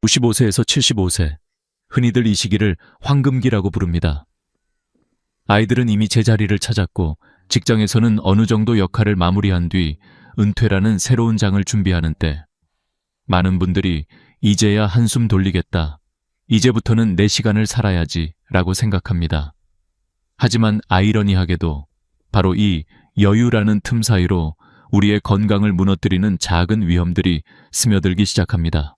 65세에서 75세, 흔히들 이 시기를 황금기라고 부릅니다. 아이들은 이미 제자리를 찾았고 직장에서는 어느 정도 역할을 마무리한 뒤 은퇴라는 새로운 장을 준비하는 때, 많은 분들이 이제야 한숨 돌리겠다, 이제부터는 내 시간을 살아야지 라고 생각합니다. 하지만 아이러니하게도 바로 이 여유라는 틈 사이로 우리의 건강을 무너뜨리는 작은 위험들이 스며들기 시작합니다.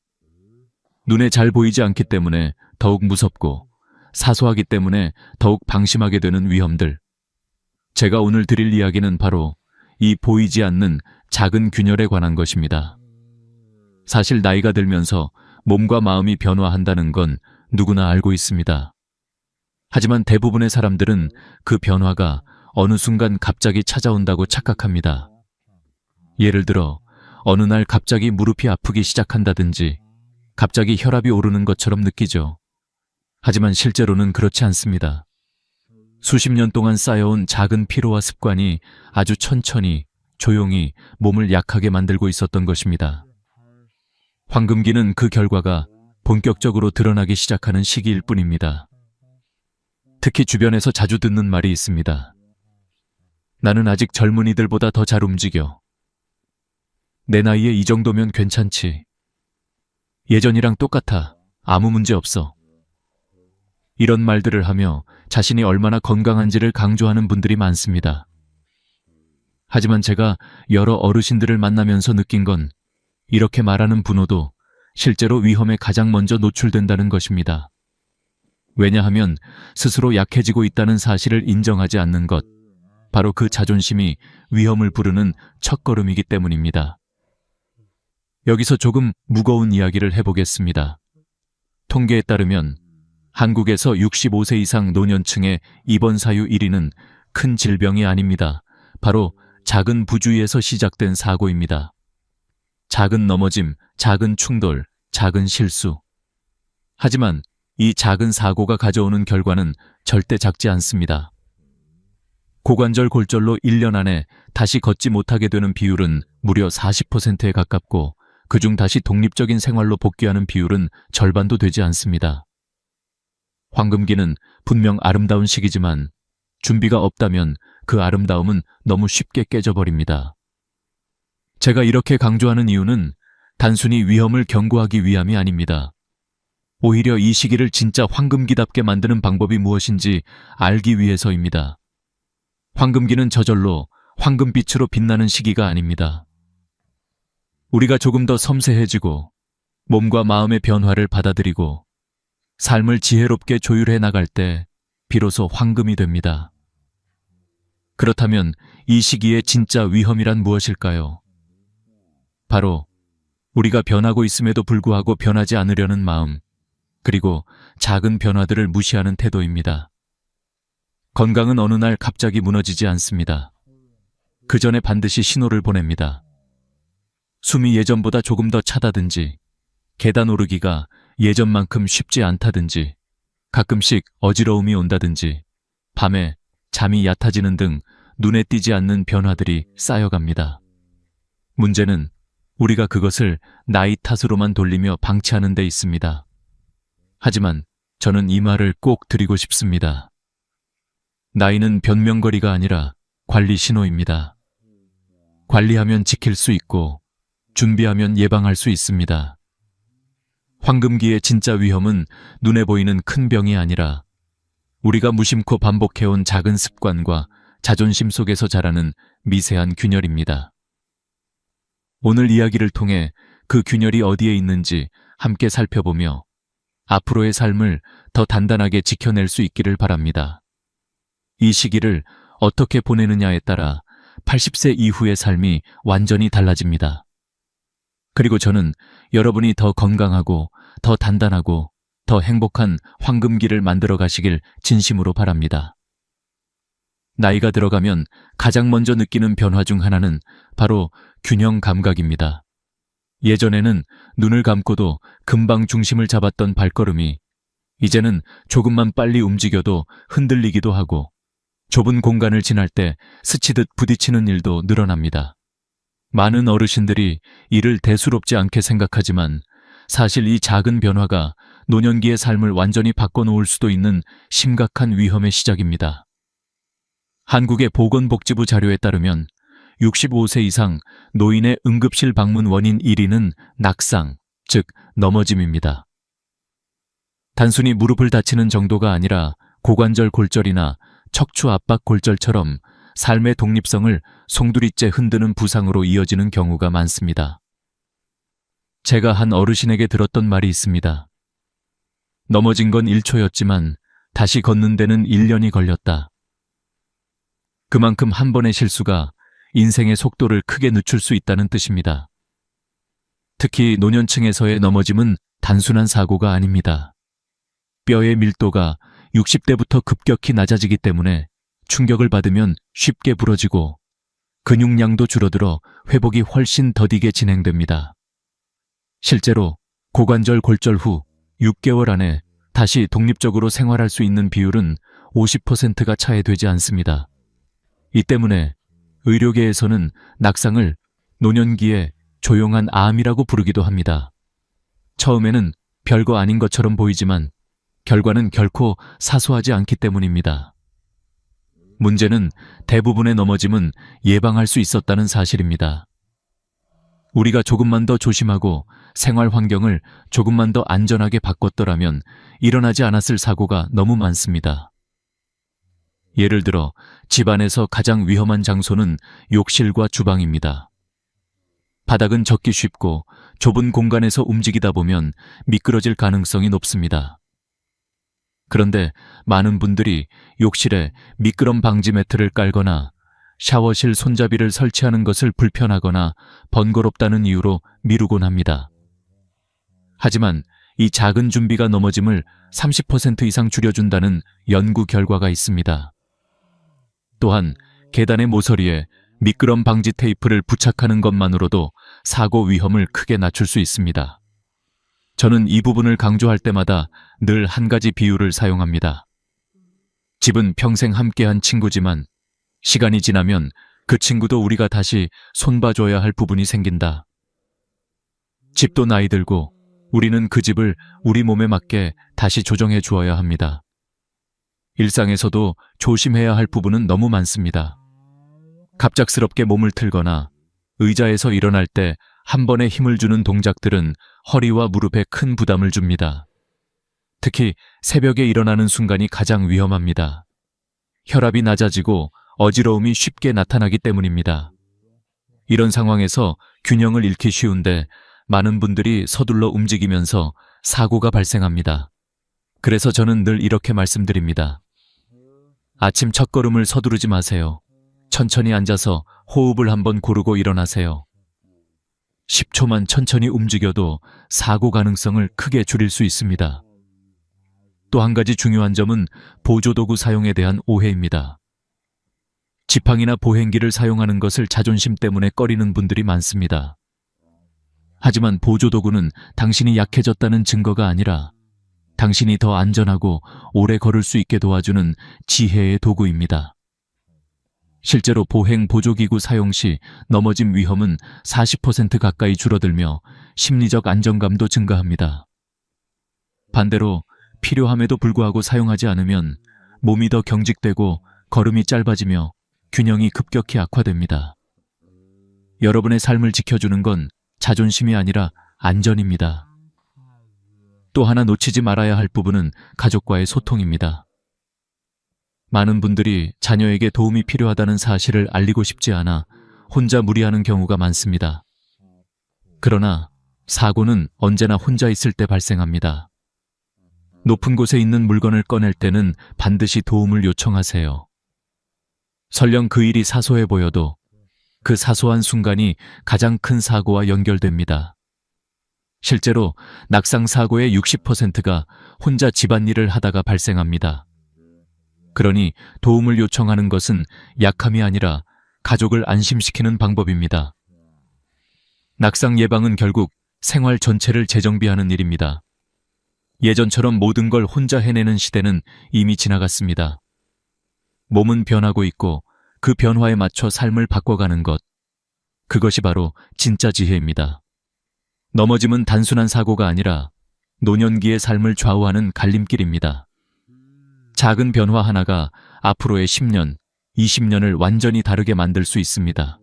눈에 잘 보이지 않기 때문에 더욱 무섭고 사소하기 때문에 더욱 방심하게 되는 위험들. 제가 오늘 드릴 이야기는 바로 이 보이지 않는 작은 균열에 관한 것입니다. 사실 나이가 들면서 몸과 마음이 변화한다는 건 누구나 알고 있습니다. 하지만 대부분의 사람들은 그 변화가 어느 순간 갑자기 찾아온다고 착각합니다. 예를 들어 어느 날 갑자기 무릎이 아프기 시작한다든지 갑자기 혈압이 오르는 것처럼 느끼죠. 하지만 실제로는 그렇지 않습니다. 수십 년 동안 쌓여온 작은 피로와 습관이 아주 천천히, 조용히 몸을 약하게 만들고 있었던 것입니다. 황금기는 그 결과가 본격적으로 드러나기 시작하는 시기일 뿐입니다. 특히 주변에서 자주 듣는 말이 있습니다. 나는 아직 젊은이들보다 더 잘 움직여. 내 나이에 이 정도면 괜찮지. 예전이랑 똑같아. 아무 문제 없어. 이런 말들을 하며 자신이 얼마나 건강한지를 강조하는 분들이 많습니다. 하지만 제가 여러 어르신들을 만나면서 느낀 건 이렇게 말하는 분호도 실제로 위험에 가장 먼저 노출된다는 것입니다. 왜냐하면 스스로 약해지고 있다는 사실을 인정하지 않는 것, 바로 그 자존심이 위험을 부르는 첫걸음이기 때문입니다. 여기서 조금 무거운 이야기를 해보겠습니다. 통계에 따르면 한국에서 65세 이상 노년층의 입원 사유 1위는 큰 질병이 아닙니다. 바로 작은 부주의에서 시작된 사고입니다. 작은 넘어짐, 작은 충돌, 작은 실수. 하지만 이 작은 사고가 가져오는 결과는 절대 작지 않습니다. 고관절 골절로 1년 안에 다시 걷지 못하게 되는 비율은 무려 40%에 가깝고 그중 다시 독립적인 생활로 복귀하는 비율은 절반도 되지 않습니다. 황금기는 분명 아름다운 시기지만 준비가 없다면 그 아름다움은 너무 쉽게 깨져버립니다. 제가 이렇게 강조하는 이유는 단순히 위험을 경고하기 위함이 아닙니다. 오히려 이 시기를 진짜 황금기답게 만드는 방법이 무엇인지 알기 위해서입니다. 황금기는 저절로 황금빛으로 빛나는 시기가 아닙니다. 우리가 조금 더 섬세해지고 몸과 마음의 변화를 받아들이고 삶을 지혜롭게 조율해 나갈 때 비로소 황금이 됩니다. 그렇다면 이 시기의 진짜 위험이란 무엇일까요? 바로 우리가 변하고 있음에도 불구하고 변하지 않으려는 마음, 그리고 작은 변화들을 무시하는 태도입니다. 건강은 어느 날 갑자기 무너지지 않습니다. 그 전에 반드시 신호를 보냅니다. 숨이 예전보다 조금 더 차다든지, 계단 오르기가 예전만큼 쉽지 않다든지, 가끔씩 어지러움이 온다든지, 밤에 잠이 얕아지는 등 눈에 띄지 않는 변화들이 쌓여갑니다. 문제는 우리가 그것을 나이 탓으로만 돌리며 방치하는 데 있습니다. 하지만 저는 이 말을 꼭 드리고 싶습니다. 나이는 변명거리가 아니라 관리 신호입니다. 관리하면 지킬 수 있고 준비하면 예방할 수 있습니다. 황금기의 진짜 위험은 눈에 보이는 큰 병이 아니라 우리가 무심코 반복해온 작은 습관과 자존심 속에서 자라는 미세한 균열입니다. 오늘 이야기를 통해 그 균열이 어디에 있는지 함께 살펴보며 앞으로의 삶을 더 단단하게 지켜낼 수 있기를 바랍니다. 이 시기를 어떻게 보내느냐에 따라 80세 이후의 삶이 완전히 달라집니다. 그리고 저는 여러분이 더 건강하고 더 단단하고 더 행복한 황금기를 만들어 가시길 진심으로 바랍니다. 나이가 들어가면 가장 먼저 느끼는 변화 중 하나는 바로 균형 감각입니다. 예전에는 눈을 감고도 금방 중심을 잡았던 발걸음이 이제는 조금만 빨리 움직여도 흔들리기도 하고 좁은 공간을 지날 때 스치듯 부딪히는 일도 늘어납니다. 많은 어르신들이 이를 대수롭지 않게 생각하지만 사실 이 작은 변화가 노년기의 삶을 완전히 바꿔놓을 수도 있는 심각한 위험의 시작입니다. 한국의 보건복지부 자료에 따르면 65세 이상 노인의 응급실 방문 원인 1위는 낙상, 즉 넘어짐입니다. 단순히 무릎을 다치는 정도가 아니라 고관절 골절이나 척추 압박 골절처럼 삶의 독립성을 송두리째 흔드는 부상으로 이어지는 경우가 많습니다. 제가 한 어르신에게 들었던 말이 있습니다. 넘어진 건 1초였지만 다시 걷는 데는 1년이 걸렸다. 그만큼 한 번의 실수가 인생의 속도를 크게 늦출 수 있다는 뜻입니다. 특히 노년층에서의 넘어짐은 단순한 사고가 아닙니다. 뼈의 밀도가 60대부터 급격히 낮아지기 때문에 충격을 받으면 쉽게 부러지고 근육량도 줄어들어 회복이 훨씬 더디게 진행됩니다. 실제로 고관절 골절 후 6개월 안에 다시 독립적으로 생활할 수 있는 비율은 50%가 차에 되지 않습니다. 이 때문에 의료계에서는 낙상을 노년기의 조용한 암이라고 부르기도 합니다. 처음에는 별거 아닌 것처럼 보이지만 결과는 결코 사소하지 않기 때문입니다. 문제는 대부분의 넘어짐은 예방할 수 있었다는 사실입니다. 우리가 조금만 더 조심하고 생활 환경을 조금만 더 안전하게 바꿨더라면 일어나지 않았을 사고가 너무 많습니다. 예를 들어 집안에서 가장 위험한 장소는 욕실과 주방입니다. 바닥은 젖기 쉽고 좁은 공간에서 움직이다 보면 미끄러질 가능성이 높습니다. 그런데 많은 분들이 욕실에 미끄럼 방지 매트를 깔거나 샤워실 손잡이를 설치하는 것을 불편하거나 번거롭다는 이유로 미루곤 합니다. 하지만 이 작은 준비가 넘어짐을 30% 이상 줄여준다는 연구 결과가 있습니다. 또한 계단의 모서리에 미끄럼 방지 테이프를 부착하는 것만으로도 사고 위험을 크게 낮출 수 있습니다. 저는 이 부분을 강조할 때마다 늘 한 가지 비유를 사용합니다. 집은 평생 함께한 친구지만 시간이 지나면 그 친구도 우리가 다시 손봐줘야 할 부분이 생긴다. 집도 나이 들고 우리는 그 집을 우리 몸에 맞게 다시 조정해 주어야 합니다. 일상에서도 조심해야 할 부분은 너무 많습니다. 갑작스럽게 몸을 틀거나 의자에서 일어날 때 한 번에 힘을 주는 동작들은 허리와 무릎에 큰 부담을 줍니다. 특히 새벽에 일어나는 순간이 가장 위험합니다. 혈압이 낮아지고 어지러움이 쉽게 나타나기 때문입니다. 이런 상황에서 균형을 잃기 쉬운데 많은 분들이 서둘러 움직이면서 사고가 발생합니다. 그래서 저는 늘 이렇게 말씀드립니다. 아침 첫걸음을 서두르지 마세요. 천천히 앉아서 호흡을 한번 고르고 일어나세요. 10초만 천천히 움직여도 사고 가능성을 크게 줄일 수 있습니다. 또 한 가지 중요한 점은 보조도구 사용에 대한 오해입니다. 지팡이나 보행기를 사용하는 것을 자존심 때문에 꺼리는 분들이 많습니다. 하지만 보조도구는 당신이 약해졌다는 증거가 아니라 당신이 더 안전하고 오래 걸을 수 있게 도와주는 지혜의 도구입니다. 실제로 보행 보조기구 사용 시 넘어짐 위험은 40% 가까이 줄어들며 심리적 안정감도 증가합니다. 반대로 필요함에도 불구하고 사용하지 않으면 몸이 더 경직되고 걸음이 짧아지며 균형이 급격히 악화됩니다. 여러분의 삶을 지켜주는 건 자존심이 아니라 안전입니다. 또 하나 놓치지 말아야 할 부분은 가족과의 소통입니다. 많은 분들이 자녀에게 도움이 필요하다는 사실을 알리고 싶지 않아 혼자 무리하는 경우가 많습니다. 그러나 사고는 언제나 혼자 있을 때 발생합니다. 높은 곳에 있는 물건을 꺼낼 때는 반드시 도움을 요청하세요. 설령 그 일이 사소해 보여도 그 사소한 순간이 가장 큰 사고와 연결됩니다. 실제로 낙상 사고의 60%가 혼자 집안일을 하다가 발생합니다. 그러니 도움을 요청하는 것은 약함이 아니라 가족을 안심시키는 방법입니다. 낙상 예방은 결국 생활 전체를 재정비하는 일입니다. 예전처럼 모든 걸 혼자 해내는 시대는 이미 지나갔습니다. 몸은 변하고 있고 그 변화에 맞춰 삶을 바꿔가는 것, 그것이 바로 진짜 지혜입니다. 넘어짐은 단순한 사고가 아니라 노년기의 삶을 좌우하는 갈림길입니다. 작은 변화 하나가 앞으로의 10년, 20년을 완전히 다르게 만들 수 있습니다.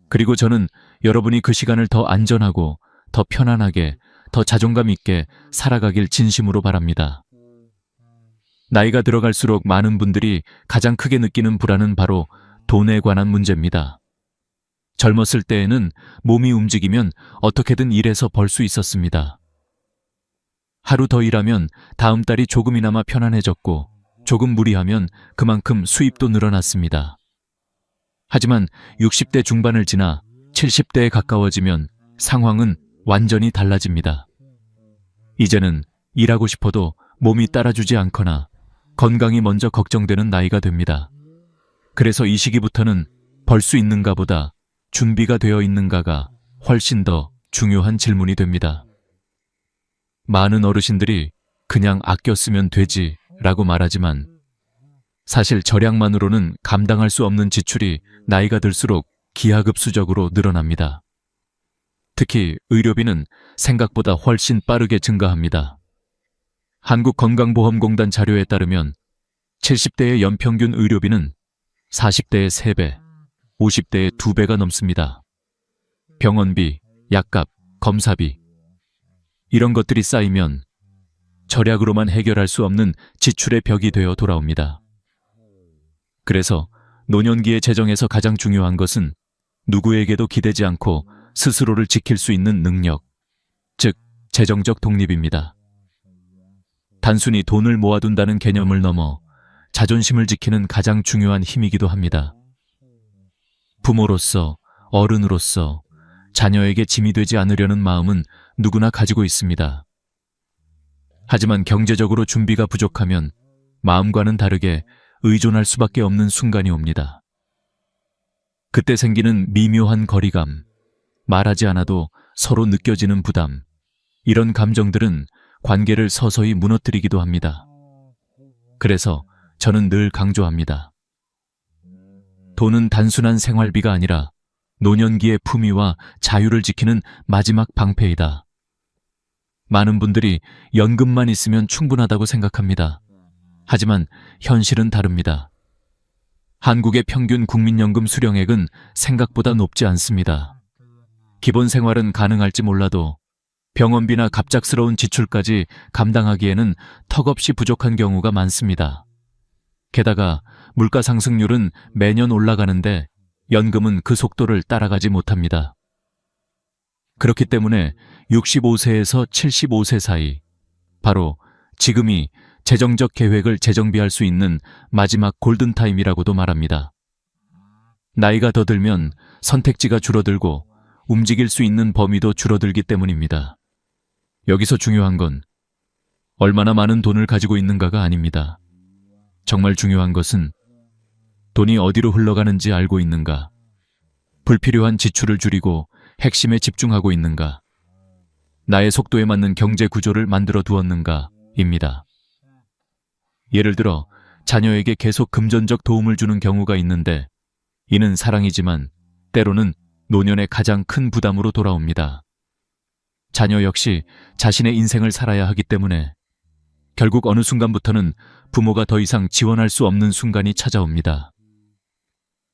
그리고 저는 여러분이 그 시간을 더 안전하고, 더 편안하게, 더 자존감 있게 살아가길 진심으로 바랍니다. 나이가 들어갈수록 많은 분들이 가장 크게 느끼는 불안은 바로 돈에 관한 문제입니다. 젊었을 때에는 몸이 움직이면 어떻게든 일해서 벌 수 있었습니다. 하루 더 일하면 다음 달이 조금이나마 편안해졌고, 조금 무리하면 그만큼 수입도 늘어났습니다. 하지만 60대 중반을 지나 70대에 가까워지면 상황은 완전히 달라집니다. 이제는 일하고 싶어도 몸이 따라주지 않거나 건강이 먼저 걱정되는 나이가 됩니다. 그래서 이 시기부터는 벌 수 있는가 보다 준비가 되어 있는가가 훨씬 더 중요한 질문이 됩니다. 많은 어르신들이 그냥 아껴 쓰면 되지 라고 말하지만 사실 절약만으로는 감당할 수 없는 지출이 나이가 들수록 기하급수적으로 늘어납니다. 특히 의료비는 생각보다 훨씬 빠르게 증가합니다. 한국건강보험공단 자료에 따르면 70대의 연평균 의료비는 40대의 3배, 50대의 2배가 넘습니다. 병원비, 약값, 검사비 이런 것들이 쌓이면 절약으로만 해결할 수 없는 지출의 벽이 되어 돌아옵니다. 그래서 노년기의 재정에서 가장 중요한 것은 누구에게도 기대지 않고 스스로를 지킬 수 있는 능력, 즉 재정적 독립입니다. 단순히 돈을 모아둔다는 개념을 넘어 자존심을 지키는 가장 중요한 힘이기도 합니다. 부모로서, 어른으로서 자녀에게 짐이 되지 않으려는 마음은 누구나 가지고 있습니다. 하지만 경제적으로 준비가 부족하면 마음과는 다르게 의존할 수밖에 없는 순간이 옵니다. 그때 생기는 미묘한 거리감, 말하지 않아도 서로 느껴지는 부담, 이런 감정들은 관계를 서서히 무너뜨리기도 합니다. 그래서 저는 늘 강조합니다. 돈은 단순한 생활비가 아니라 노년기의 품위와 자유를 지키는 마지막 방패이다. 많은 분들이 연금만 있으면 충분하다고 생각합니다. 하지만 현실은 다릅니다. 한국의 평균 국민연금 수령액은 생각보다 높지 않습니다. 기본 생활은 가능할지 몰라도 병원비나 갑작스러운 지출까지 감당하기에는 턱없이 부족한 경우가 많습니다. 게다가 물가 상승률은 매년 올라가는데 연금은 그 속도를 따라가지 못합니다. 그렇기 때문에 65세에서 75세 사이, 바로 지금이 재정적 계획을 재정비할 수 있는 마지막 골든타임이라고도 말합니다. 나이가 더 들면 선택지가 줄어들고 움직일 수 있는 범위도 줄어들기 때문입니다. 여기서 중요한 건 얼마나 많은 돈을 가지고 있는가가 아닙니다. 정말 중요한 것은 돈이 어디로 흘러가는지 알고 있는가, 불필요한 지출을 줄이고 핵심에 집중하고 있는가, 나의 속도에 맞는 경제 구조를 만들어 두었는가입니다. 예를 들어 자녀에게 계속 금전적 도움을 주는 경우가 있는데 이는 사랑이지만 때로는 노년의 가장 큰 부담으로 돌아옵니다. 자녀 역시 자신의 인생을 살아야 하기 때문에 결국 어느 순간부터는 부모가 더 이상 지원할 수 없는 순간이 찾아옵니다.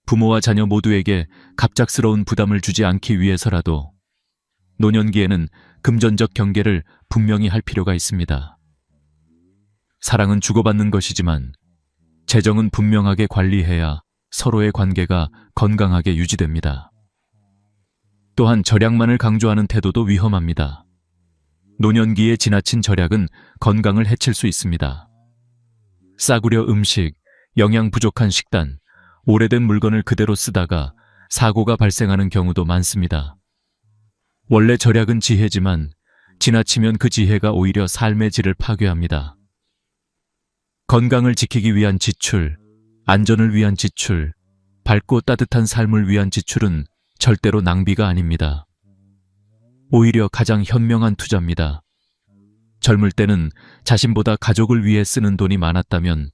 부모와 자녀 모두에게 갑작스러운 부담을 주지 않기 위해서라도 노년기에는 금전적 경계를 분명히 할 필요가 있습니다. 사랑은 주고받는 것이지만 재정은 분명하게 관리해야 서로의 관계가 건강하게 유지됩니다. 또한 절약만을 강조하는 태도도 위험합니다. 노년기에 지나친 절약은 건강을 해칠 수 있습니다. 싸구려 음식, 영양 부족한 식단, 오래된 물건을 그대로 쓰다가 사고가 발생하는 경우도 많습니다. 원래 절약은 지혜지만 지나치면 그 지혜가 오히려 삶의 질을 파괴합니다. 건강을 지키기 위한 지출, 안전을 위한 지출, 밝고 따뜻한 삶을 위한 지출은 절대로 낭비가 아닙니다. 오히려 가장 현명한 투자입니다. 젊을 때는 자신보다 가족을 위해 쓰는 돈이 많았다면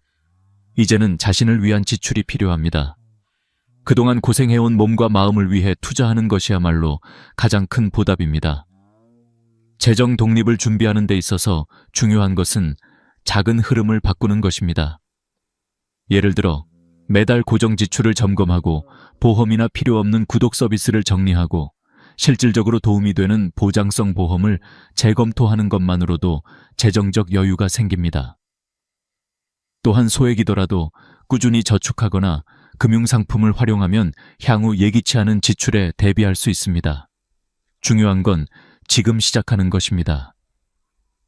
이제는 자신을 위한 지출이 필요합니다. 그동안 고생해온 몸과 마음을 위해 투자하는 것이야말로 가장 큰 보답입니다. 재정 독립을 준비하는 데 있어서 중요한 것은 작은 흐름을 바꾸는 것입니다. 예를 들어 매달 고정 지출을 점검하고 보험이나 필요 없는 구독 서비스를 정리하고 실질적으로 도움이 되는 보장성 보험을 재검토하는 것만으로도 재정적 여유가 생깁니다. 또한 소액이더라도 꾸준히 저축하거나 금융상품을 활용하면 향후 예기치 않은 지출에 대비할 수 있습니다. 중요한 건 지금 시작하는 것입니다.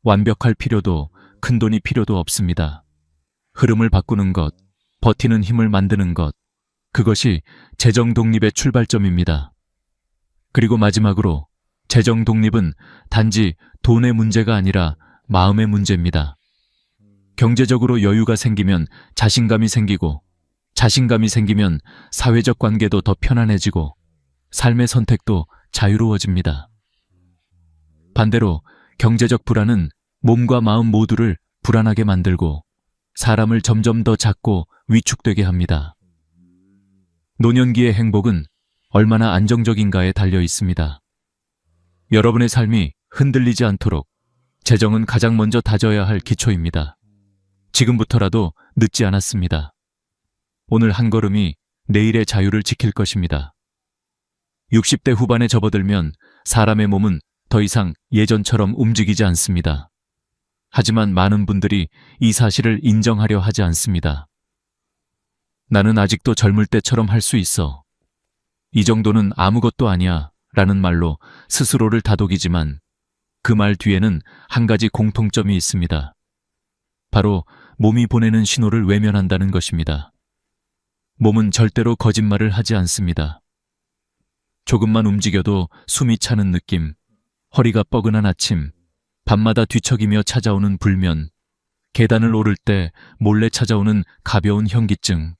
완벽할 필요도 큰돈이 필요도 없습니다. 흐름을 바꾸는 것, 버티는 힘을 만드는 것, 그것이 재정 독립의 출발점입니다. 그리고 마지막으로 재정 독립은 단지 돈의 문제가 아니라 마음의 문제입니다. 경제적으로 여유가 생기면 자신감이 생기고, 자신감이 생기면 사회적 관계도 더 편안해지고, 삶의 선택도 자유로워집니다. 반대로 경제적 불안은 몸과 마음 모두를 불안하게 만들고 사람을 점점 더 작고 위축되게 합니다. 노년기의 행복은 얼마나 안정적인가에 달려 있습니다. 여러분의 삶이 흔들리지 않도록 재정은 가장 먼저 다져야 할 기초입니다. 지금부터라도 늦지 않았습니다. 오늘 한 걸음이 내일의 자유를 지킬 것입니다. 60대 후반에 접어들면 사람의 몸은 더 이상 예전처럼 움직이지 않습니다. 하지만 많은 분들이 이 사실을 인정하려 하지 않습니다. 나는 아직도 젊을 때처럼 할 수 있어. 이 정도는 아무것도 아니야 라는 말로 스스로를 다독이지만 그 말 뒤에는 한 가지 공통점이 있습니다. 바로 몸이 보내는 신호를 외면한다는 것입니다. 몸은 절대로 거짓말을 하지 않습니다. 조금만 움직여도 숨이 차는 느낌, 허리가 뻐근한 아침, 밤마다 뒤척이며 찾아오는 불면, 계단을 오를 때 몰래 찾아오는 가벼운 현기증.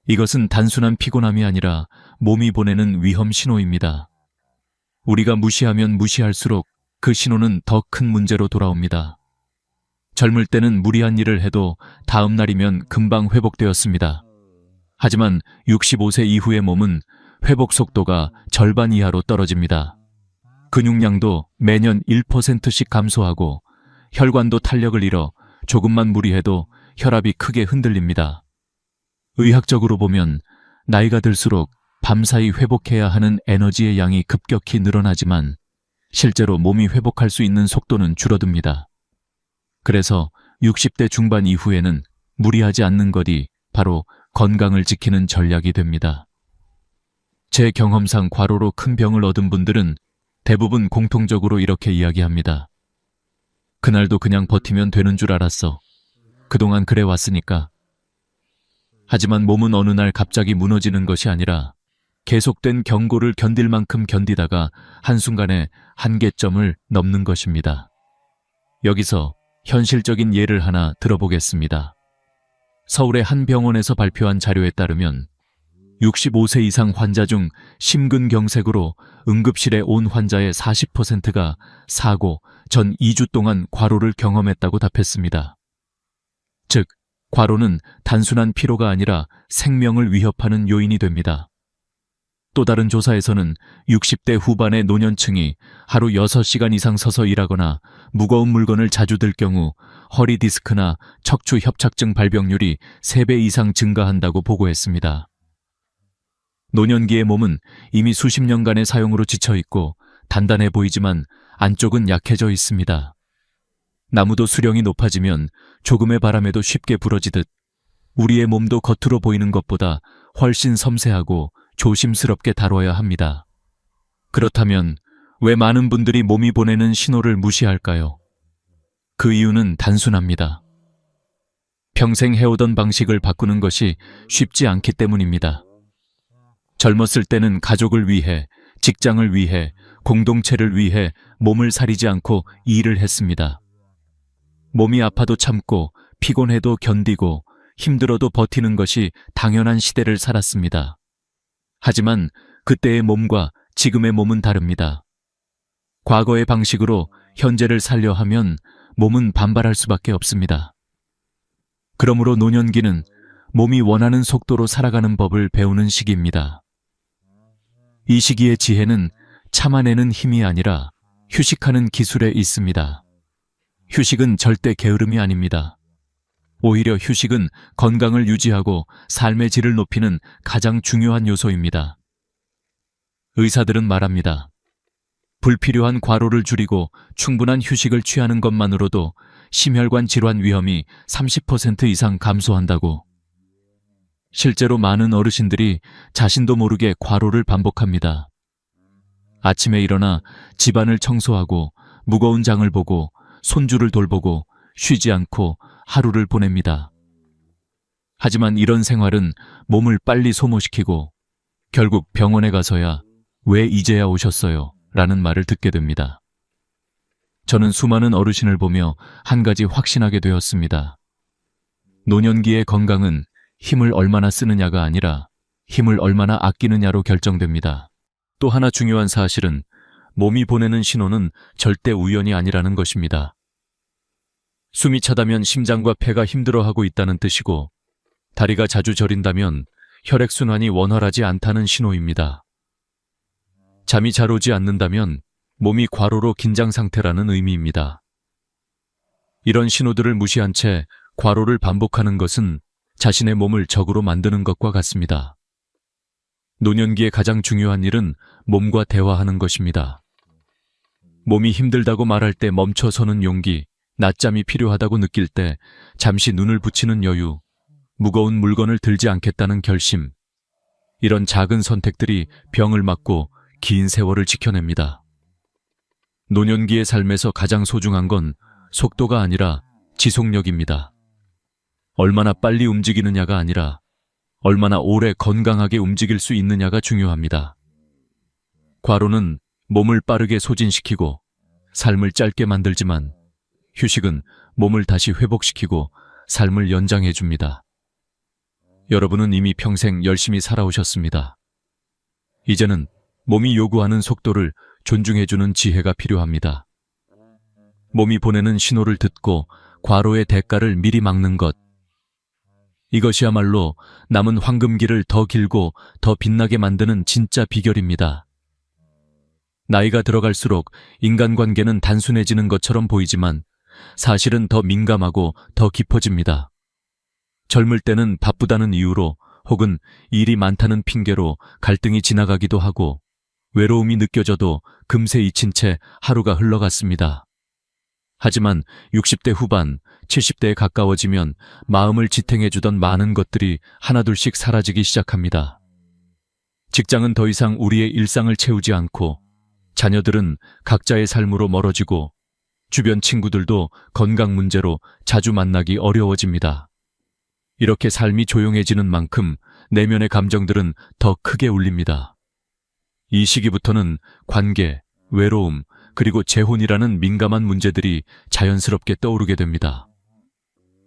이것은 단순한 피곤함이 아니라 몸이 보내는 위험 신호입니다. 우리가 무시하면 무시할수록 그 신호는 더 큰 문제로 돌아옵니다. 젊을 때는 무리한 일을 해도 다음 날이면 금방 회복되었습니다. 하지만 65세 이후의 몸은 회복 속도가 절반 이하로 떨어집니다. 근육량도 매년 1%씩 감소하고 혈관도 탄력을 잃어 조금만 무리해도 혈압이 크게 흔들립니다. 의학적으로 보면 나이가 들수록 밤사이 회복해야 하는 에너지의 양이 급격히 늘어나지만 실제로 몸이 회복할 수 있는 속도는 줄어듭니다. 그래서 60대 중반 이후에는 무리하지 않는 것이 바로 건강을 지키는 전략이 됩니다. 제 경험상 과로로 큰 병을 얻은 분들은 대부분 공통적으로 이렇게 이야기합니다. 그날도 그냥 버티면 되는 줄 알았어. 그동안 그래 왔으니까. 하지만 몸은 어느 날 갑자기 무너지는 것이 아니라 계속된 경고를 견딜 만큼 견디다가 한순간에 한계점을 넘는 것입니다. 여기서 현실적인 예를 하나 들어보겠습니다. 서울의 한 병원에서 발표한 자료에 따르면 65세 이상 환자 중 심근경색으로 응급실에 온 환자의 40%가 사고 전 2주 동안 과로를 경험했다고 답했습니다. 즉, 과로는 단순한 피로가 아니라 생명을 위협하는 요인이 됩니다. 또 다른 조사에서는 60대 후반의 노년층이 하루 6시간 이상 서서 일하거나 무거운 물건을 자주 들 경우 허리 디스크나 척추 협착증 발병률이 3배 이상 증가한다고 보고했습니다. 노년기의 몸은 이미 수십 년간의 사용으로 지쳐있고 단단해 보이지만 안쪽은 약해져 있습니다. 나무도 수령이 높아지면 조금의 바람에도 쉽게 부러지듯 우리의 몸도 겉으로 보이는 것보다 훨씬 섬세하고 조심스럽게 다뤄야 합니다. 그렇다면 왜 많은 분들이 몸이 보내는 신호를 무시할까요? 그 이유는 단순합니다. 평생 해오던 방식을 바꾸는 것이 쉽지 않기 때문입니다. 젊었을 때는 가족을 위해, 직장을 위해, 공동체를 위해 몸을 사리지 않고 일을 했습니다. 몸이 아파도 참고 피곤해도 견디고 힘들어도 버티는 것이 당연한 시대를 살았습니다. 하지만 그때의 몸과 지금의 몸은 다릅니다. 과거의 방식으로 현재를 살려 하면 몸은 반발할 수밖에 없습니다. 그러므로 노년기는 몸이 원하는 속도로 살아가는 법을 배우는 시기입니다. 이 시기의 지혜는 참아내는 힘이 아니라 휴식하는 기술에 있습니다. 휴식은 절대 게으름이 아닙니다. 오히려 휴식은 건강을 유지하고 삶의 질을 높이는 가장 중요한 요소입니다. 의사들은 말합니다. 불필요한 과로를 줄이고 충분한 휴식을 취하는 것만으로도 심혈관 질환 위험이 30% 이상 감소한다고. 실제로 많은 어르신들이 자신도 모르게 과로를 반복합니다. 아침에 일어나 집안을 청소하고 무거운 장을 보고 손주를 돌보고 쉬지 않고 하루를 보냅니다. 하지만 이런 생활은 몸을 빨리 소모시키고 결국 병원에 가서야 왜 이제야 오셨어요? 라는 말을 듣게 됩니다. 저는 수많은 어르신을 보며 한 가지 확신하게 되었습니다. 노년기의 건강은 힘을 얼마나 쓰느냐가 아니라 힘을 얼마나 아끼느냐로 결정됩니다. 또 하나 중요한 사실은 몸이 보내는 신호는 절대 우연이 아니라는 것입니다. 숨이 차다면 심장과 폐가 힘들어하고 있다는 뜻이고, 다리가 자주 저린다면 혈액순환이 원활하지 않다는 신호입니다. 잠이 잘 오지 않는다면 몸이 과로로 긴장 상태라는 의미입니다. 이런 신호들을 무시한 채 과로를 반복하는 것은 자신의 몸을 적으로 만드는 것과 같습니다. 노년기의 가장 중요한 일은 몸과 대화하는 것입니다. 몸이 힘들다고 말할 때 멈춰서는 용기, 낮잠이 필요하다고 느낄 때 잠시 눈을 붙이는 여유, 무거운 물건을 들지 않겠다는 결심, 이런 작은 선택들이 병을 막고 긴 세월을 지켜냅니다. 노년기의 삶에서 가장 소중한 건 속도가 아니라 지속력입니다. 얼마나 빨리 움직이느냐가 아니라 얼마나 오래 건강하게 움직일 수 있느냐가 중요합니다. 과로는 몸을 빠르게 소진시키고 삶을 짧게 만들지만 휴식은 몸을 다시 회복시키고 삶을 연장해 줍니다. 여러분은 이미 평생 열심히 살아오셨습니다. 이제는 몸이 요구하는 속도를 존중해주는 지혜가 필요합니다. 몸이 보내는 신호를 듣고 과로의 대가를 미리 막는 것. 이것이야말로 남은 황금기를 더 길고 더 빛나게 만드는 진짜 비결입니다. 나이가 들어갈수록 인간관계는 단순해지는 것처럼 보이지만 사실은 더 민감하고 더 깊어집니다. 젊을 때는 바쁘다는 이유로 혹은 일이 많다는 핑계로 갈등이 지나가기도 하고 외로움이 느껴져도 금세 잊힌 채 하루가 흘러갔습니다. 하지만 60대 후반, 70대에 가까워지면 마음을 지탱해주던 많은 것들이 하나둘씩 사라지기 시작합니다. 직장은 더 이상 우리의 일상을 채우지 않고 자녀들은 각자의 삶으로 멀어지고 주변 친구들도 건강 문제로 자주 만나기 어려워집니다. 이렇게 삶이 조용해지는 만큼 내면의 감정들은 더 크게 울립니다. 이 시기부터는 관계, 외로움, 그리고 재혼이라는 민감한 문제들이 자연스럽게 떠오르게 됩니다.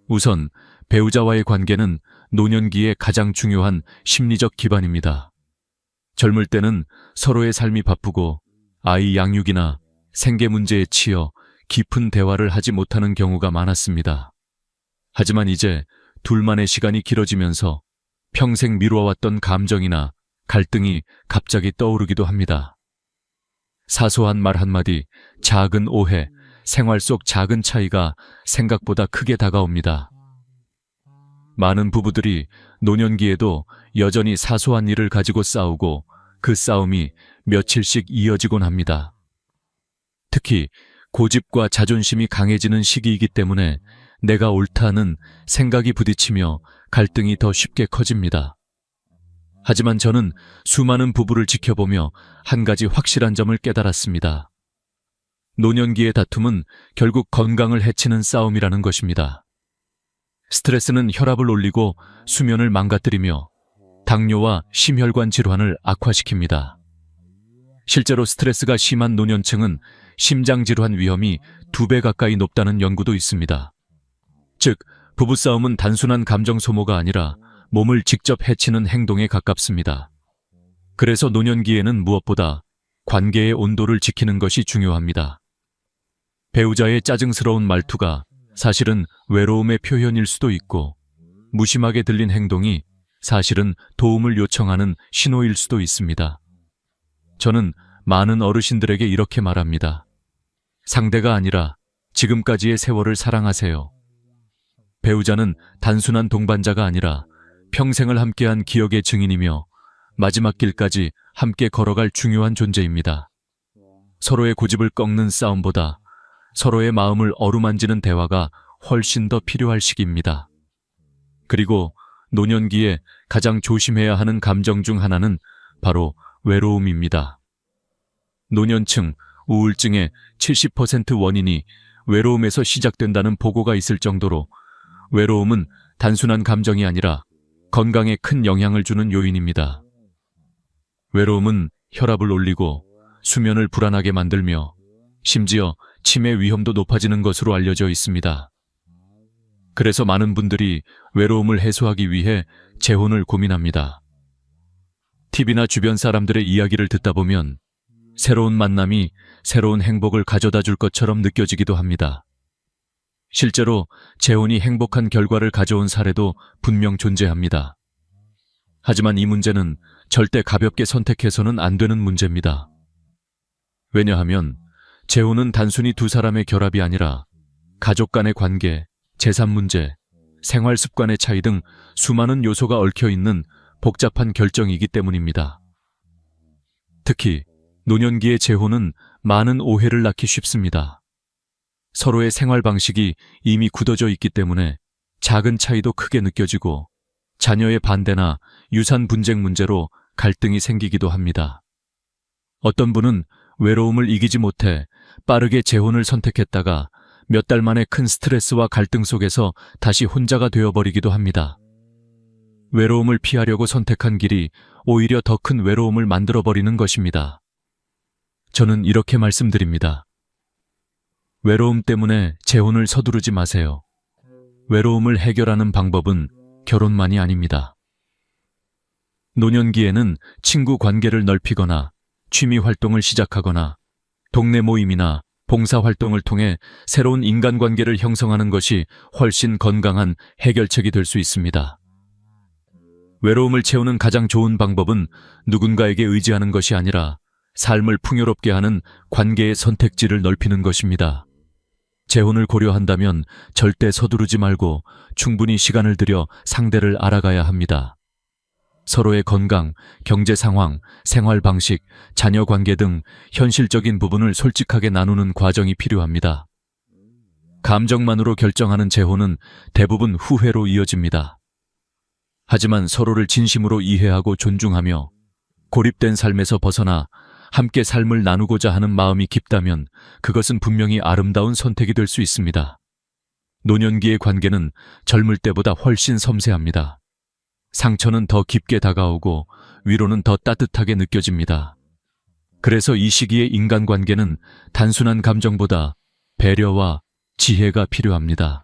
우선 배우자와의 관계는 노년기의 가장 중요한 심리적 기반입니다. 젊을 때는 서로의 삶이 바쁘고 아이 양육이나 생계 문제에 치여 깊은 대화를 하지 못하는 경우가 많았습니다. 하지만 이제 둘만의 시간이 길어지면서 평생 미뤄왔던 감정이나 갈등이 갑자기 떠오르기도 합니다. 사소한 말 한마디, 작은 오해, 생활 속 작은 차이가 생각보다 크게 다가옵니다. 많은 부부들이 노년기에도 여전히 사소한 일을 가지고 싸우고 그 싸움이 며칠씩 이어지곤 합니다. 특히 고집과 자존심이 강해지는 시기이기 때문에 내가 옳다는 생각이 부딪히며 갈등이 더 쉽게 커집니다. 하지만 저는 수많은 부부를 지켜보며 한 가지 확실한 점을 깨달았습니다. 노년기의 다툼은 결국 건강을 해치는 싸움이라는 것입니다. 스트레스는 혈압을 올리고 수면을 망가뜨리며 당뇨와 심혈관 질환을 악화시킵니다. 실제로 스트레스가 심한 노년층은 심장질환 위험이 2배 가까이 높다는 연구도 있습니다. 즉, 부부싸움은 단순한 감정 소모가 아니라 몸을 직접 해치는 행동에 가깝습니다. 그래서 노년기에는 무엇보다 관계의 온도를 지키는 것이 중요합니다. 배우자의 짜증스러운 말투가 사실은 외로움의 표현일 수도 있고, 무심하게 들린 행동이 사실은 도움을 요청하는 신호일 수도 있습니다. 저는 많은 어르신들에게 이렇게 말합니다. 상대가 아니라 지금까지의 세월을 사랑하세요. 배우자는 단순한 동반자가 아니라 평생을 함께한 기억의 증인이며 마지막 길까지 함께 걸어갈 중요한 존재입니다. 서로의 고집을 꺾는 싸움보다 서로의 마음을 어루만지는 대화가 훨씬 더 필요할 시기입니다. 그리고 노년기에 가장 조심해야 하는 감정 중 하나는 바로 외로움입니다. 노년층 우울증의 70% 원인이 외로움에서 시작된다는 보고가 있을 정도로 외로움은 단순한 감정이 아니라 건강에 큰 영향을 주는 요인입니다. 외로움은 혈압을 올리고 수면을 불안하게 만들며 심지어 치매 위험도 높아지는 것으로 알려져 있습니다. 그래서 많은 분들이 외로움을 해소하기 위해 재혼을 고민합니다. TV나 주변 사람들의 이야기를 듣다 보면 새로운 만남이 새로운 행복을 가져다 줄 것처럼 느껴지기도 합니다. 실제로 재혼이 행복한 결과를 가져온 사례도 분명 존재합니다. 하지만 이 문제는 절대 가볍게 선택해서는 안 되는 문제입니다. 왜냐하면 재혼은 단순히 두 사람의 결합이 아니라 가족 간의 관계, 재산 문제, 생활 습관의 차이 등 수많은 요소가 얽혀 있는 복잡한 결정이기 때문입니다. 특히 노년기의 재혼은 많은 오해를 낳기 쉽습니다. 서로의 생활 방식이 이미 굳어져 있기 때문에 작은 차이도 크게 느껴지고 자녀의 반대나 유산 분쟁 문제로 갈등이 생기기도 합니다. 어떤 분은 외로움을 이기지 못해 빠르게 재혼을 선택했다가 몇 달 만에 큰 스트레스와 갈등 속에서 다시 혼자가 되어버리기도 합니다. 외로움을 피하려고 선택한 길이 오히려 더 큰 외로움을 만들어버리는 것입니다. 저는 이렇게 말씀드립니다. 외로움 때문에 재혼을 서두르지 마세요. 외로움을 해결하는 방법은 결혼만이 아닙니다. 노년기에는 친구 관계를 넓히거나 취미 활동을 시작하거나 동네 모임이나 봉사활동을 통해 새로운 인간관계를 형성하는 것이 훨씬 건강한 해결책이 될 수 있습니다. 외로움을 채우는 가장 좋은 방법은 누군가에게 의지하는 것이 아니라 삶을 풍요롭게 하는 관계의 선택지를 넓히는 것입니다. 재혼을 고려한다면 절대 서두르지 말고 충분히 시간을 들여 상대를 알아가야 합니다. 서로의 건강, 경제 상황, 생활 방식, 자녀 관계 등 현실적인 부분을 솔직하게 나누는 과정이 필요합니다. 감정만으로 결정하는 재혼은 대부분 후회로 이어집니다. 하지만 서로를 진심으로 이해하고 존중하며 고립된 삶에서 벗어나 함께 삶을 나누고자 하는 마음이 깊다면 그것은 분명히 아름다운 선택이 될 수 있습니다. 노년기의 관계는 젊을 때보다 훨씬 섬세합니다. 상처는 더 깊게 다가오고 위로는 더 따뜻하게 느껴집니다. 그래서 이 시기의 인간관계는 단순한 감정보다 배려와 지혜가 필요합니다.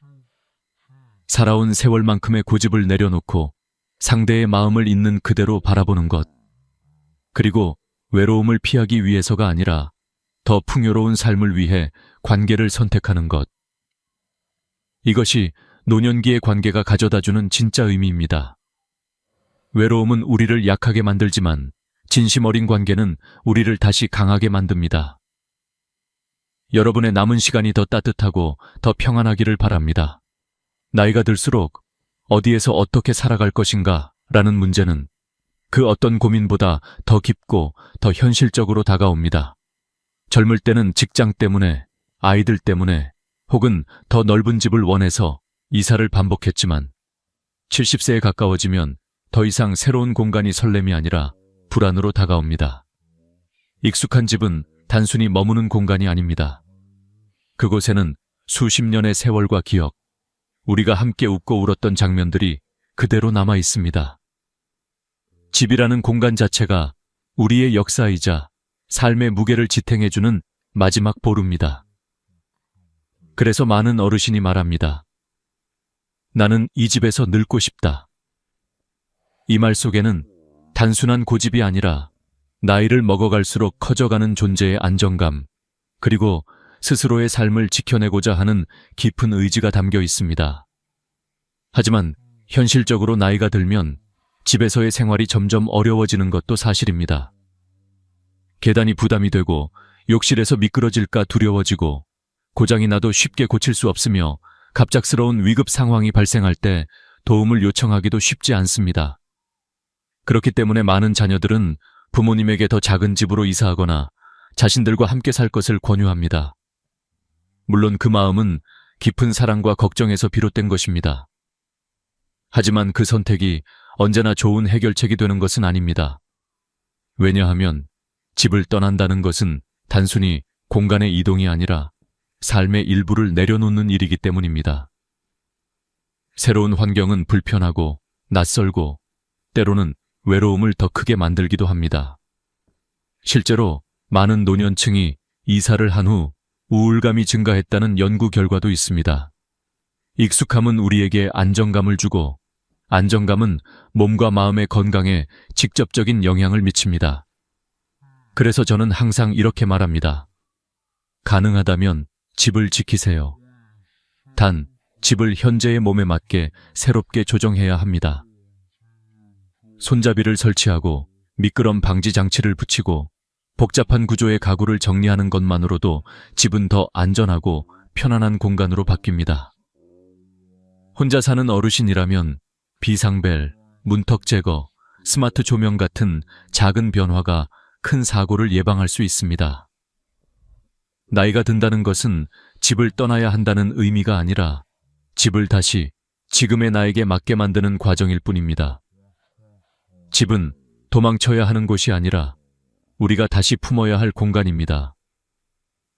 살아온 세월만큼의 고집을 내려놓고 상대의 마음을 있는 그대로 바라보는 것, 그리고 외로움을 피하기 위해서가 아니라 더 풍요로운 삶을 위해 관계를 선택하는 것. 이것이 노년기의 관계가 가져다주는 진짜 의미입니다. 외로움은 우리를 약하게 만들지만 진심 어린 관계는 우리를 다시 강하게 만듭니다. 여러분의 남은 시간이 더 따뜻하고 더 평안하기를 바랍니다. 나이가 들수록 어디에서 어떻게 살아갈 것인가 라는 문제는 그 어떤 고민보다 더 깊고 더 현실적으로 다가옵니다. 젊을 때는 직장 때문에, 아이들 때문에, 혹은 더 넓은 집을 원해서 이사를 반복했지만 70세에 가까워지면 더 이상 새로운 공간이 설렘이 아니라 불안으로 다가옵니다. 익숙한 집은 단순히 머무는 공간이 아닙니다. 그곳에는 수십 년의 세월과 기억, 우리가 함께 웃고 울었던 장면들이 그대로 남아 있습니다. 집이라는 공간 자체가 우리의 역사이자 삶의 무게를 지탱해주는 마지막 보루입니다. 그래서 많은 어르신이 말합니다. 나는 이 집에서 늙고 싶다. 이 말 속에는 단순한 고집이 아니라 나이를 먹어갈수록 커져가는 존재의 안정감, 그리고 스스로의 삶을 지켜내고자 하는 깊은 의지가 담겨 있습니다. 하지만 현실적으로 나이가 들면 집에서의 생활이 점점 어려워지는 것도 사실입니다. 계단이 부담이 되고 욕실에서 미끄러질까 두려워지고 고장이 나도 쉽게 고칠 수 없으며 갑작스러운 위급 상황이 발생할 때 도움을 요청하기도 쉽지 않습니다. 그렇기 때문에 많은 자녀들은 부모님에게 더 작은 집으로 이사하거나 자신들과 함께 살 것을 권유합니다. 물론 그 마음은 깊은 사랑과 걱정에서 비롯된 것입니다. 하지만 그 선택이 언제나 좋은 해결책이 되는 것은 아닙니다. 왜냐하면 집을 떠난다는 것은 단순히 공간의 이동이 아니라 삶의 일부를 내려놓는 일이기 때문입니다. 새로운 환경은 불편하고 낯설고 때로는 외로움을 더 크게 만들기도 합니다. 실제로 많은 노년층이 이사를 한 후 우울감이 증가했다는 연구 결과도 있습니다. 익숙함은 우리에게 안정감을 주고 안정감은 몸과 마음의 건강에 직접적인 영향을 미칩니다. 그래서 저는 항상 이렇게 말합니다. 가능하다면 집을 지키세요. 단, 집을 현재의 몸에 맞게 새롭게 조정해야 합니다. 손잡이를 설치하고 미끄럼 방지 장치를 붙이고 복잡한 구조의 가구를 정리하는 것만으로도 집은 더 안전하고 편안한 공간으로 바뀝니다. 혼자 사는 어르신이라면 비상벨, 문턱 제거, 스마트 조명 같은 작은 변화가 큰 사고를 예방할 수 있습니다. 나이가 든다는 것은 집을 떠나야 한다는 의미가 아니라 집을 다시 지금의 나에게 맞게 만드는 과정일 뿐입니다. 집은 도망쳐야 하는 곳이 아니라 우리가 다시 품어야 할 공간입니다.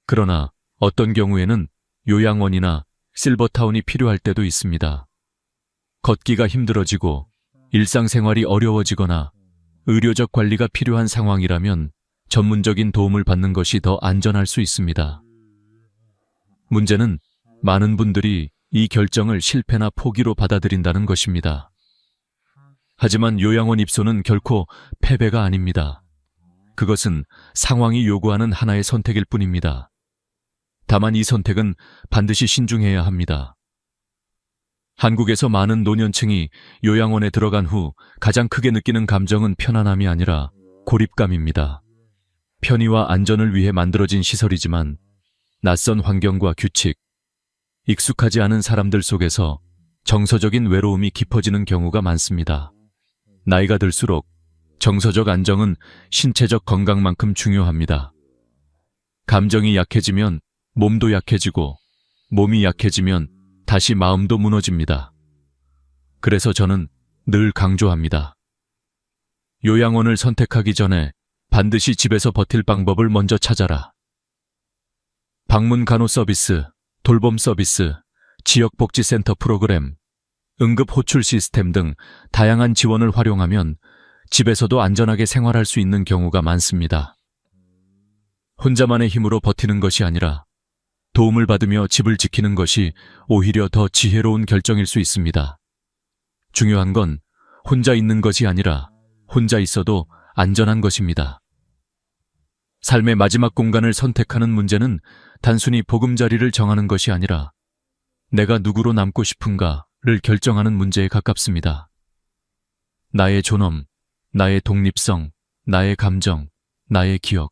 그러나 어떤 경우에는 요양원이나 실버타운이 필요할 때도 있습니다. 걷기가 힘들어지고 일상생활이 어려워지거나 의료적 관리가 필요한 상황이라면 전문적인 도움을 받는 것이 더 안전할 수 있습니다. 문제는 많은 분들이 이 결정을 실패나 포기로 받아들인다는 것입니다. 하지만 요양원 입소는 결코 패배가 아닙니다. 그것은 상황이 요구하는 하나의 선택일 뿐입니다. 다만 이 선택은 반드시 신중해야 합니다. 한국에서 많은 노년층이 요양원에 들어간 후 가장 크게 느끼는 감정은 편안함이 아니라 고립감입니다. 편의와 안전을 위해 만들어진 시설이지만 낯선 환경과 규칙, 익숙하지 않은 사람들 속에서 정서적인 외로움이 깊어지는 경우가 많습니다. 나이가 들수록 정서적 안정은 신체적 건강만큼 중요합니다. 감정이 약해지면 몸도 약해지고 몸이 약해지면 다시 마음도 무너집니다. 그래서 저는 늘 강조합니다. 요양원을 선택하기 전에 반드시 집에서 버틸 방법을 먼저 찾아라. 방문 간호 서비스, 돌봄 서비스, 지역복지센터 프로그램, 응급 호출 시스템 등 다양한 지원을 활용하면 집에서도 안전하게 생활할 수 있는 경우가 많습니다. 혼자만의 힘으로 버티는 것이 아니라 도움을 받으며 집을 지키는 것이 오히려 더 지혜로운 결정일 수 있습니다. 중요한 건 혼자 있는 것이 아니라 혼자 있어도 안전한 것입니다. 삶의 마지막 공간을 선택하는 문제는 단순히 보금자리를 정하는 것이 아니라 내가 누구로 남고 싶은가를 결정하는 문제에 가깝습니다. 나의 존엄, 나의 독립성, 나의 감정, 나의 기억.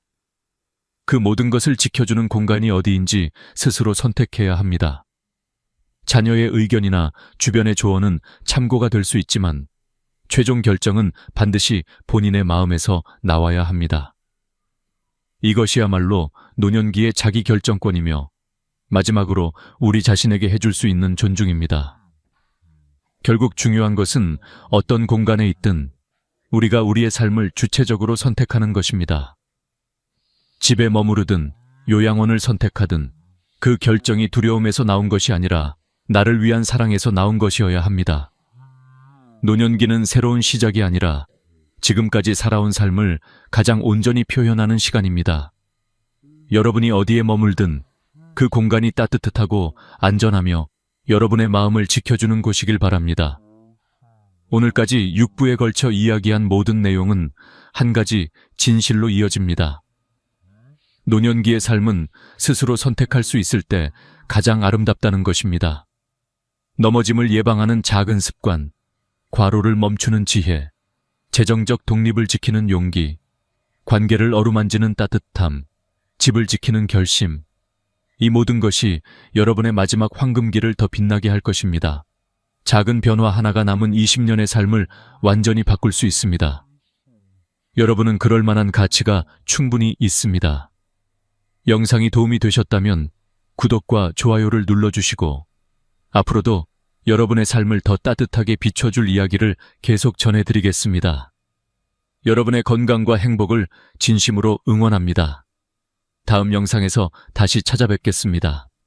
그 모든 것을 지켜주는 공간이 어디인지 스스로 선택해야 합니다. 자녀의 의견이나 주변의 조언은 참고가 될 수 있지만 최종 결정은 반드시 본인의 마음에서 나와야 합니다. 이것이야말로 노년기의 자기 결정권이며 마지막으로 우리 자신에게 해줄 수 있는 존중입니다. 결국 중요한 것은 어떤 공간에 있든 우리가 우리의 삶을 주체적으로 선택하는 것입니다. 집에 머무르든 요양원을 선택하든 그 결정이 두려움에서 나온 것이 아니라 나를 위한 사랑에서 나온 것이어야 합니다. 노년기는 새로운 시작이 아니라 지금까지 살아온 삶을 가장 온전히 표현하는 시간입니다. 여러분이 어디에 머물든 그 공간이 따뜻하고 안전하며 여러분의 마음을 지켜주는 곳이길 바랍니다. 오늘까지 6부에 걸쳐 이야기한 모든 내용은 한 가지 진실로 이어집니다. 노년기의 삶은 스스로 선택할 수 있을 때 가장 아름답다는 것입니다. 넘어짐을 예방하는 작은 습관, 과로를 멈추는 지혜, 재정적 독립을 지키는 용기, 관계를 어루만지는 따뜻함, 집을 지키는 결심, 이 모든 것이 여러분의 마지막 황금기를 더 빛나게 할 것입니다. 작은 변화 하나가 남은 20년의 삶을 완전히 바꿀 수 있습니다. 여러분은 그럴 만한 가치가 충분히 있습니다. 영상이 도움이 되셨다면 구독과 좋아요를 눌러주시고 앞으로도 여러분의 삶을 더 따뜻하게 비춰줄 이야기를 계속 전해드리겠습니다. 여러분의 건강과 행복을 진심으로 응원합니다. 다음 영상에서 다시 찾아뵙겠습니다.